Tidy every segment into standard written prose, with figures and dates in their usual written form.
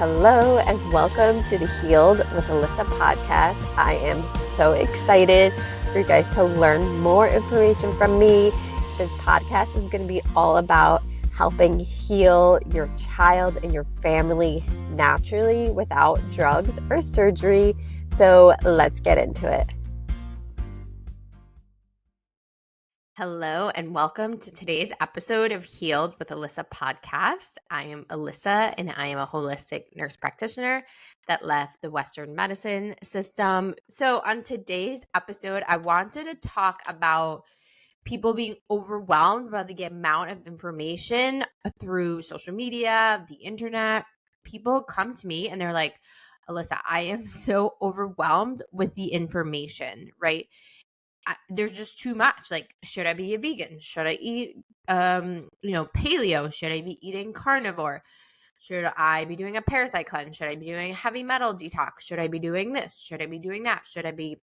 Hello and welcome to the Healed with Alyssa podcast. I am so excited for you guys to learn more information from me. This podcast is going to be all about helping heal your child and your family naturally without drugs or surgery. So let's get into it. Hello and welcome to today's episode of Healed with Alyssa podcast. I am Alyssa and I am a holistic nurse practitioner that left the Western medicine system. So on today's episode, I wanted to talk about people being overwhelmed by the amount of information through social media, the internet. People come to me and they're like, Alyssa, I am so overwhelmed with the information, right? There's just too much. Like, should I be a vegan? Should I eat, paleo? Should I be eating carnivore? Should I be doing a parasite cleanse? Should I be doing a heavy metal detox? Should I be doing this? Should I be doing that? Should I be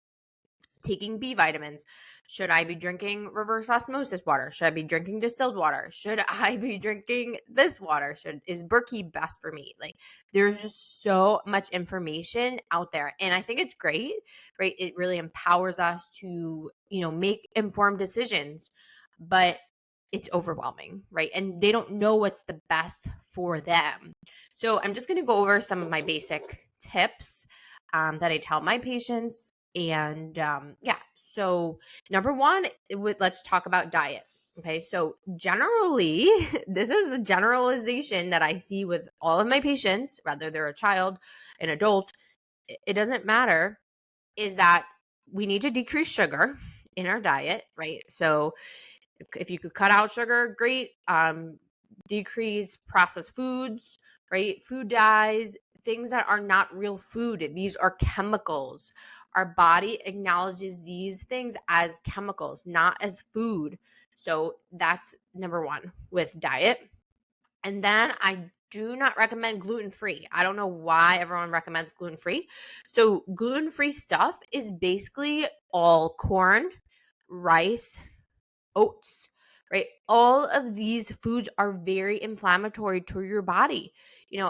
taking B vitamins? Should I be drinking reverse osmosis water? Should I be drinking distilled water? Should I be drinking this water? Is Berkey best for me? Like, there's just so much information out there. And I think it's great, right? It really empowers us to, make informed decisions, but it's overwhelming, right? And they don't know what's the best for them. So I'm just going to go over some of my basic tips that I tell my patients. And so number one, let's talk about diet. Okay, so generally, this is a generalization that I see with all of my patients, whether they're a child, an adult, it doesn't matter, is that we need to decrease sugar in our diet, right? So if you could cut out sugar, great. Decrease processed foods, right? Food dyes, things that are not real food. These are chemicals. Our body acknowledges these things as chemicals, not as food. So that's number one with diet. And then I do not recommend gluten-free. I don't know why everyone recommends gluten-free. So gluten-free stuff is basically all corn, rice, oats, right? All of these foods are very inflammatory to your body.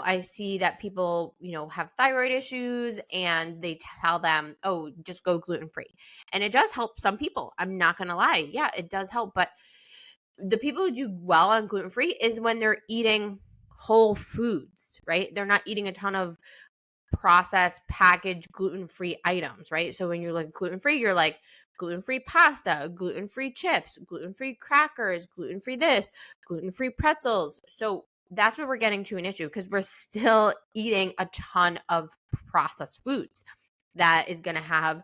I see that people, have thyroid issues and they tell them, oh, just go gluten-free. And it does help some people. I'm not going to lie. Yeah, it does help. But the people who do well on gluten-free is when they're eating whole foods, right? They're not eating a ton of processed packaged gluten-free items, right? So when you're like gluten-free, you're like gluten-free pasta, gluten-free chips, gluten-free crackers, gluten-free this, gluten-free pretzels. So that's where we're getting to an issue because we're still eating a ton of processed foods that is going to have,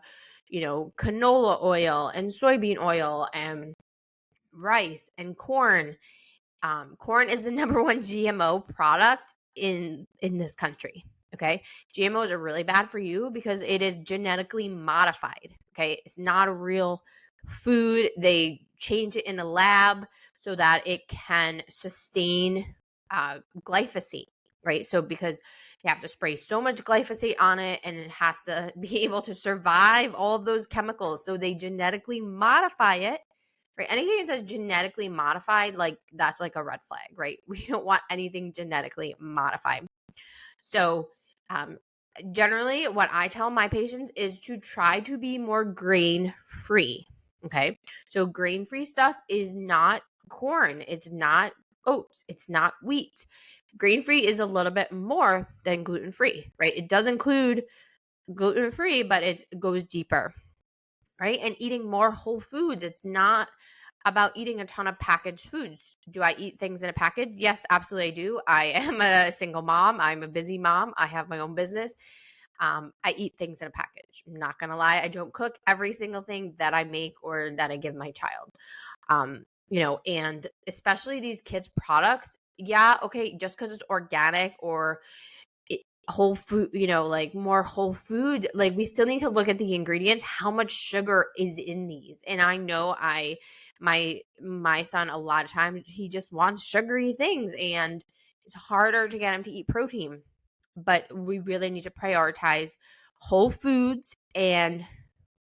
canola oil and soybean oil and rice and corn. Corn is the number one GMO product in this country. Okay. GMOs are really bad for you because it is genetically modified. Okay. It's not a real food. They change it in a lab so that it can sustain glyphosate, right? So because you have to spray so much glyphosate on it and it has to be able to survive all of those chemicals. So they genetically modify it. Right. Anything that says genetically modified, like that's like a red flag, right? We don't want anything genetically modified. So, generally, what I tell my patients is to try to be more grain free. Okay. So, grain free stuff is not corn, it's not oats, it's not wheat. Grain free is a little bit more than gluten free, right? It does include gluten free, but it goes deeper, right? And eating more whole foods. It's not about eating a ton of packaged foods. Do I eat things in a package? Yes, absolutely I do. I am a single mom. I'm a busy mom. I have my own business. I eat things in a package. I'm not going to lie. I don't cook every single thing that I make or that I give my child. And especially these kids' products. Yeah, okay, just because it's organic or whole food, like more whole food, like we still need to look at the ingredients, how much sugar is in these. And I know my son, a lot of times he just wants sugary things and it's harder to get him to eat protein, but we really need to prioritize whole foods and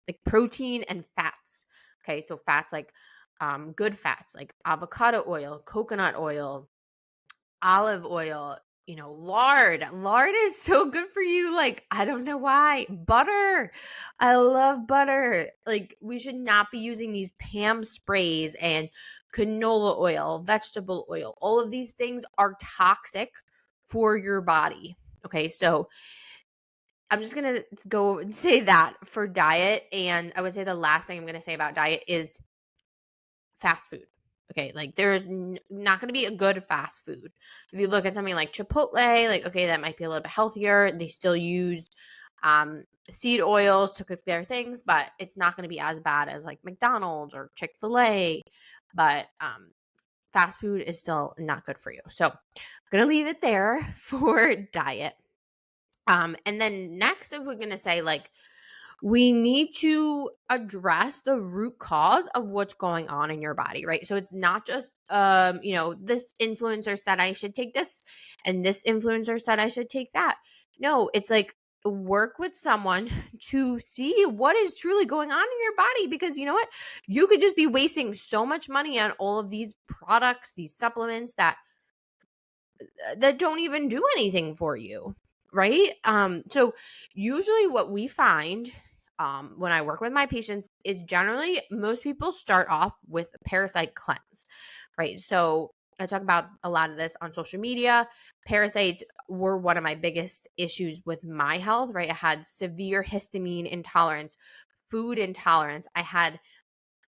like protein and fats. Okay, so fats like good fats like avocado oil, coconut oil, olive oil, lard. Lard is so good for you. Like, I don't know why. Butter. I love butter. Like, we should not be using these Pam sprays and canola oil, vegetable oil. All of these things are toxic for your body. Okay, so I'm just going to go and say that for diet. And I would say the last thing I'm going to say about diet is fast food. Okay, like there's not going to be a good fast food. If you look at something like Chipotle, like, okay, that might be a little bit healthier. They still use seed oils to cook their things, but it's not going to be as bad as like McDonald's or Chick-fil-A. But fast food is still not good for you. So I'm going to leave it there for diet. And then next, if we're going to say like, we need to address the root cause of what's going on in your body, right? So it's not just, this influencer said I should take this and this influencer said I should take that. No, it's like work with someone to see what is truly going on in your body, because you know what? You could just be wasting so much money on all of these products, these supplements that don't even do anything for you, right? So usually what we find when I work with my patients is generally most people start off with a parasite cleanse, right? So I talk about a lot of this on social media. Parasites were one of my biggest issues with my health, right? I had severe histamine intolerance, food intolerance. I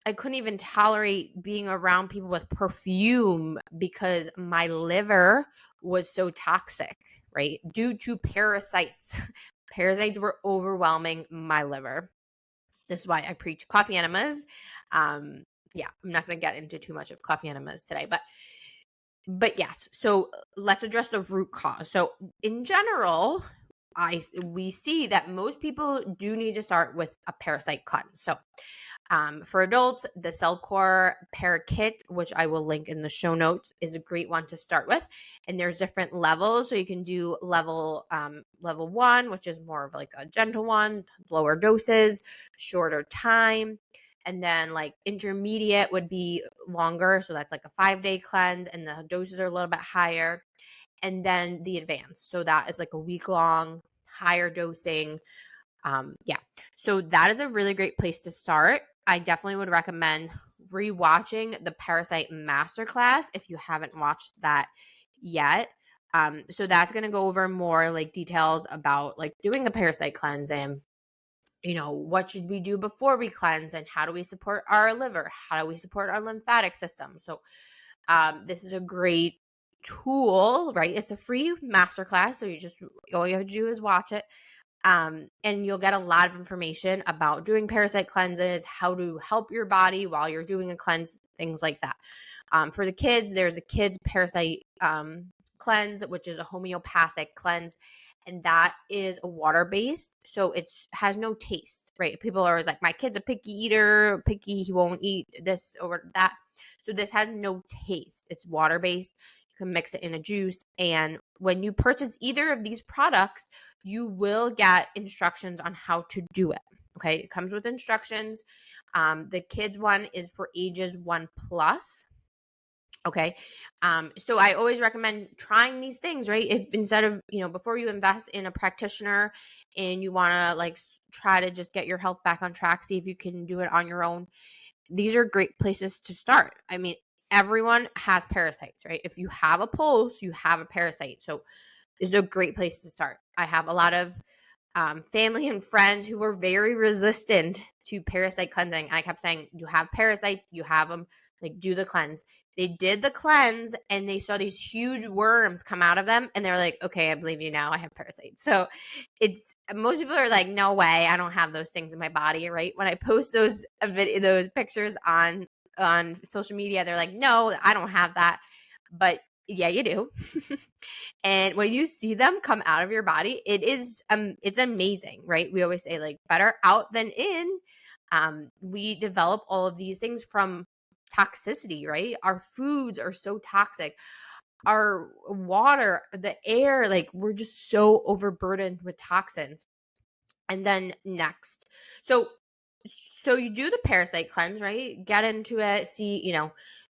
couldn't even tolerate being around people with perfume because my liver was so toxic, right? Due to parasites. Parasites were overwhelming my liver. This is why I preach coffee enemas. Yeah, I'm not going to get into too much of coffee enemas today, but yes. So let's address the root cause. So in general, we see that most people do need to start with a parasite cleanse. So for adults, the Cellcore Para Kit, which I will link in the show notes, is a great one to start with. And there's different levels. So you can do level 1, which is more of like a gentle one, lower doses, shorter time. And then like intermediate would be longer. So that's like a 5-day cleanse and the doses are a little bit higher. And then the advanced. So that is like a week long, higher dosing. So that is a really great place to start. I definitely would recommend rewatching the Parasite Masterclass if you haven't watched that yet. So that's going to go over more like details about like doing a parasite cleanse and what should we do before we cleanse and how do we support our liver? How do we support our lymphatic system? So this is a great tool, right? It's a free masterclass. So all you have to do is watch it. And you'll get a lot of information about doing parasite cleanses, how to help your body while you're doing a cleanse, things like that. For the kids, there's a kids parasite cleanse, which is a homeopathic cleanse. And that is a water-based, so it has no taste, right? People are always like, my kid's a picky eater, he won't eat this or that. So this has no taste. It's water-based. You can mix it in a juice. And when you purchase either of these products, you will get instructions on how to do it. Okay, it comes with instructions. The kids one is for ages 1+. Okay. So I always recommend trying these things, right? If instead of, before you invest in a practitioner and you want to like try to just get your health back on track, see if you can do it on your own. These are great places to start. I mean, everyone has parasites, right? If you have a pulse, you have a parasite. So this is a great place to start. I have a lot of family and friends who were very resistant to parasite cleansing. And I kept saying, you have parasites, you have them, like do the cleanse. They did the cleanse and they saw these huge worms come out of them. And they're like, okay, I believe you now. I have parasites. So most people are like, no way, I don't have those things in my body, right? When I post those pictures on social media, they're like, no, I don't have that. But yeah, you do. And when you see them come out of your body, it's amazing, right? We always say like better out than in. We develop all of these things from toxicity, right? Our foods are so toxic. Our water, the air, like we're just so overburdened with toxins. And then next, so you do the parasite cleanse, right? Get into it, see,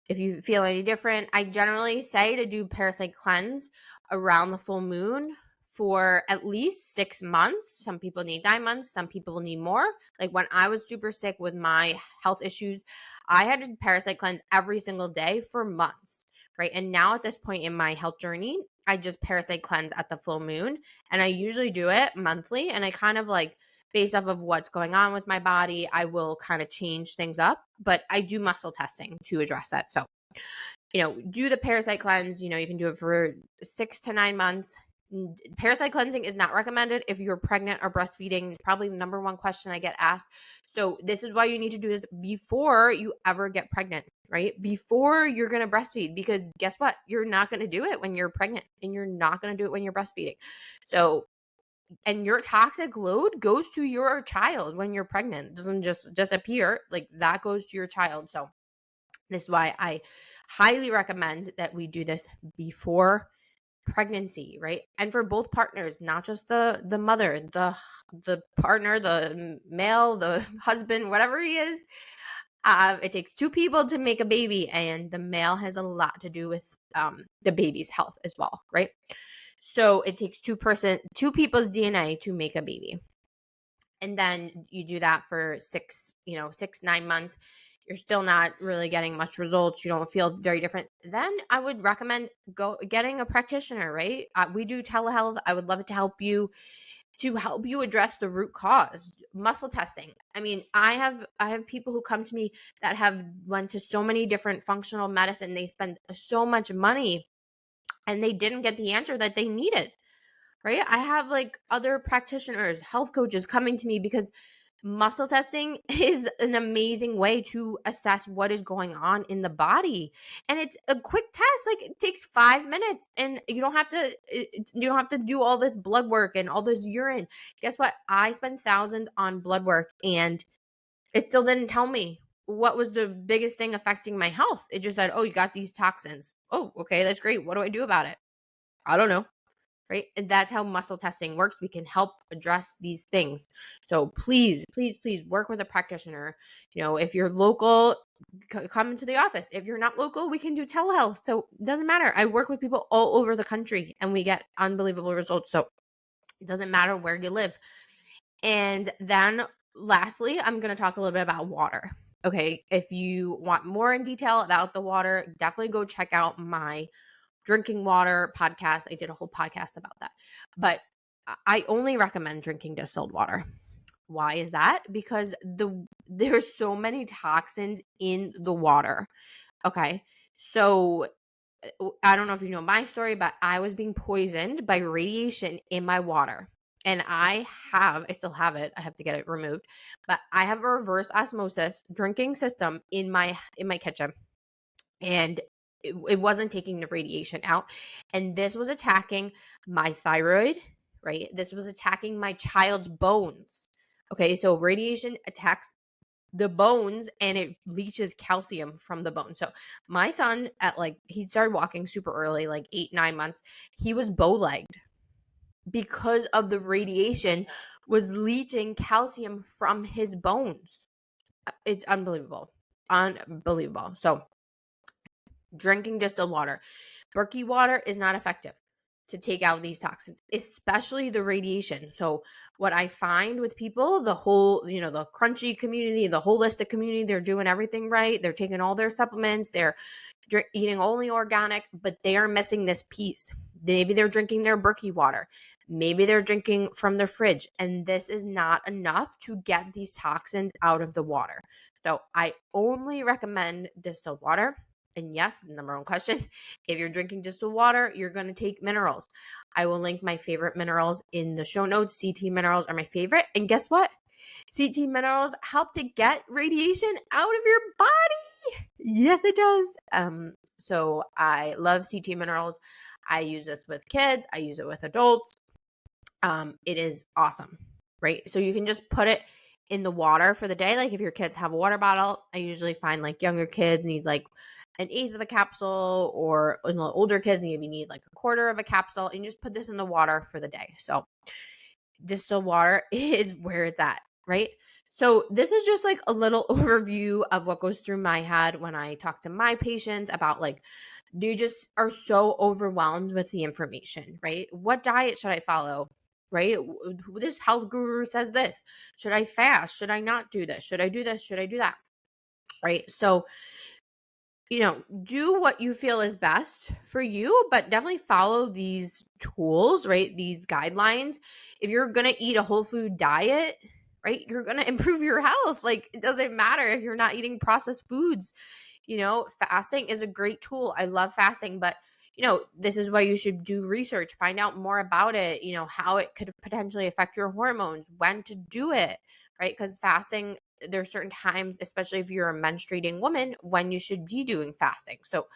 if you feel any different. I generally say to do parasite cleanse around the full moon for at least 6 months. Some people need 9 months, some people need more. Like when I was super sick with my health issues, I had to parasite cleanse every single day for months, right? And now at this point in my health journey, I just parasite cleanse at the full moon, and I usually do it monthly, and I kind of like based off of what's going on with my body, I will kind of change things up, but I do muscle testing to address that. So do the parasite cleanse. You can do it for 6 to 9 months. Parasite cleansing is not recommended if you're pregnant or breastfeeding. It's probably the number one question I get asked. So this is why you need to do this before you ever get pregnant, right? Before you're going to breastfeed, because guess what? You're not going to do it when you're pregnant, and you're not going to do it when you're breastfeeding. So, and your toxic load goes to your child when you're pregnant. It doesn't just disappear. Like that goes to your child. So this is why I highly recommend that we do this before pregnancy, right? And for both partners, not just the mother, the partner, the male, the husband, whatever he is. It takes two people to make a baby, and the male has a lot to do with the baby's health as well, right? So it takes two people's DNA to make a baby. And then you do that for 9 months. You're still not really getting much results. You don't feel very different. Then I would recommend getting a practitioner, right? We do telehealth. I would love it to help you address the root cause. Muscle testing. I mean, I have people who come to me that have went to so many different functional medicine. They spend so much money and they didn't get the answer that they needed. Right? I have like other practitioners, health coaches coming to me because muscle testing is an amazing way to assess what is going on in the body. And it's a quick test. Like it takes 5 minutes, and you don't have to do all this blood work and all this urine. Guess what? I spent thousands on blood work, and it still didn't tell me what was the biggest thing affecting my health. It just said, "Oh, you got these toxins." Oh, okay, that's great. What do I do about it? I don't know. Right? And that's how muscle testing works. We can help address these things. So please, please, please work with a practitioner. If you're local, come into the office. If you're not local, we can do telehealth. So it doesn't matter. I work with people all over the country, and we get unbelievable results. So it doesn't matter where you live. And then lastly, I'm going to talk a little bit about water. Okay. If you want more in detail about the water, definitely go check out my drinking water podcast. I did a whole podcast about that. But I only recommend drinking distilled water. Why is that? Because there's so many toxins in the water. Okay. So I don't know if you know my story, but I was being poisoned by radiation in my water. And I still have it. I have to get it removed. But I have a reverse osmosis drinking system in my kitchen. And it wasn't taking the radiation out. And this was attacking my thyroid, right? This was attacking my child's bones. Okay, so radiation attacks the bones, and it leaches calcium from the bone. So my son he started walking super early, like 8, 9 months. He was bow-legged because of the radiation was leaching calcium from his bones. It's unbelievable. Unbelievable. So drinking distilled water. Berkey water is not effective to take out these toxins, especially the radiation. So what I find with people, the whole, the crunchy community, the holistic community, they're doing everything right. They're taking all their supplements. They're eating only organic, but they are missing this piece. Maybe they're drinking their Berkey water. Maybe they're drinking from the fridge, and this is not enough to get these toxins out of the water. So I only recommend distilled water. And yes, number one question, if you're drinking distilled water, you're going to take minerals. I will link my favorite minerals in the show notes. CT minerals are my favorite. And guess what? CT minerals help to get radiation out of your body. Yes, it does. So I love CT minerals. I use this with kids. I use it with adults. It is awesome, right? So you can just put it in the water for the day. Like if your kids have a water bottle, I usually find like younger kids need like 1/8 of a capsule, or older kids maybe need like 1/4 of a capsule, and you just put this in the water for the day. So distilled water is where it's at, right? So this is just like a little overview of what goes through my head when I talk to my patients about like They just are so overwhelmed with the information, right? What diet should I follow? Right? This health guru says this. Should I fast? Should I not do this? Should I do this? Should I do that? Right? So, do what you feel is best for you, but definitely follow these tools, right? These guidelines. If you're going to eat a whole food diet, right, you're going to improve your health. Like, it doesn't matter if you're not eating processed foods. Fasting is a great tool. I love fasting, but this is why you should do research, find out more about it, how it could potentially affect your hormones, when to do it, right? Because fasting, there's certain times, especially if you're a menstruating woman, when you should be doing fasting. So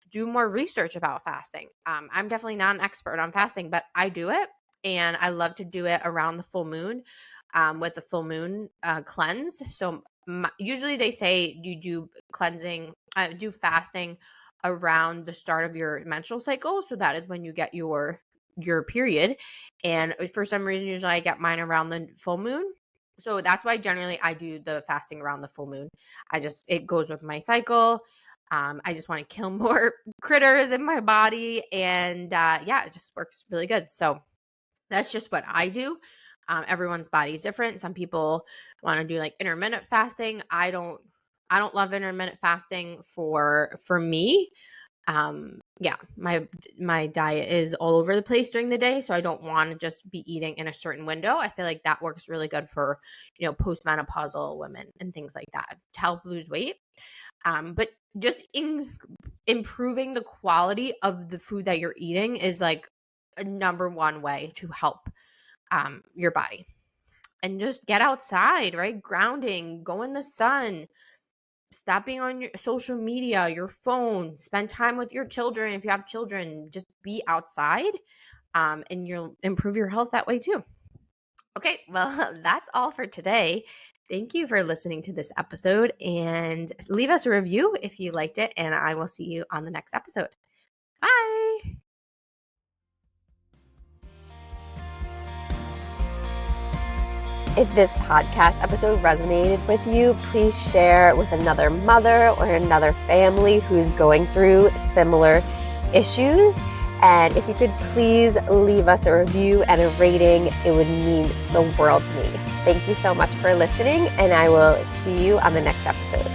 do more research about fasting. I'm definitely not an expert on fasting, but I do it, and I love to do it around the full moon, with the full moon cleanse. So usually they say you do cleansing, do fasting around the start of your menstrual cycle. So that is when you get your period. And for some reason, usually I get mine around the full moon. So that's why generally I do the fasting around the full moon. It goes with my cycle. I just want to kill more critters in my body. And it just works really good. So that's just what I do. Everyone's body is different. Some people want to do like intermittent fasting. I don't love intermittent fasting for me. My diet is all over the place during the day, so I don't want to just be eating in a certain window. I feel like that works really good for, postmenopausal women and things like that to help lose weight. But just improving the quality of the food that you're eating is like a number one way to help your body. And just get outside, right? Grounding, go in the sun, stop being on your social media, your phone, spend time with your children. If you have children, just be outside, and you'll improve your health that way too. Okay, well, that's all for today. Thank you for listening to this episode, and leave us a review if you liked it, and I will see you on the next episode. Bye. If this podcast episode resonated with you, please share it with another mother or another family who's going through similar issues. And if you could please leave us a review and a rating, it would mean the world to me. Thank you so much for listening, and I will see you on the next episode.